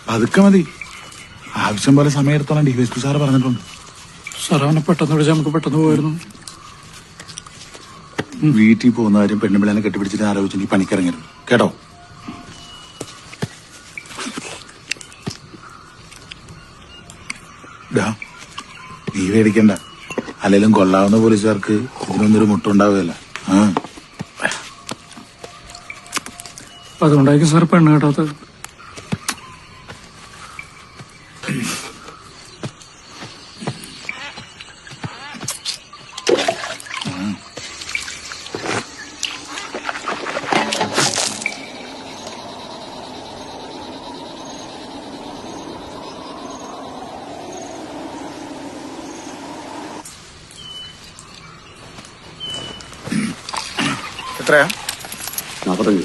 പതുക്കെ മതി. ആവശ്യം പോലെ സമയം എടുത്തോളാം DSP സാറ് പറഞ്ഞിട്ടുണ്ട്. സാർ അവനെ പെട്ടെന്ന് വിളിച്ചാൽ നമുക്ക് പെട്ടെന്ന് പോയിരുന്നു. വീട്ടിൽ പോകുന്ന കാര്യം പെണ്ണുപിള്ളേനെ കെട്ടിപ്പിടിച്ചിട്ട് ആലോചിച്ച് നീ പണിക്കിറങ്ങരുത് കേട്ടോ. നീ പേടിക്കണ്ട. അല്ലെങ്കിലും കൊള്ളാവുന്ന പോലീസുകാർക്ക് ഇതിനൊന്നൊരു മുട്ടുണ്ടാവുകയല്ല. അതുകൊണ്ടായിരിക്കും സാർ പെണ്ണ് കേട്ടാത്തത്. എത്രയാ? 45.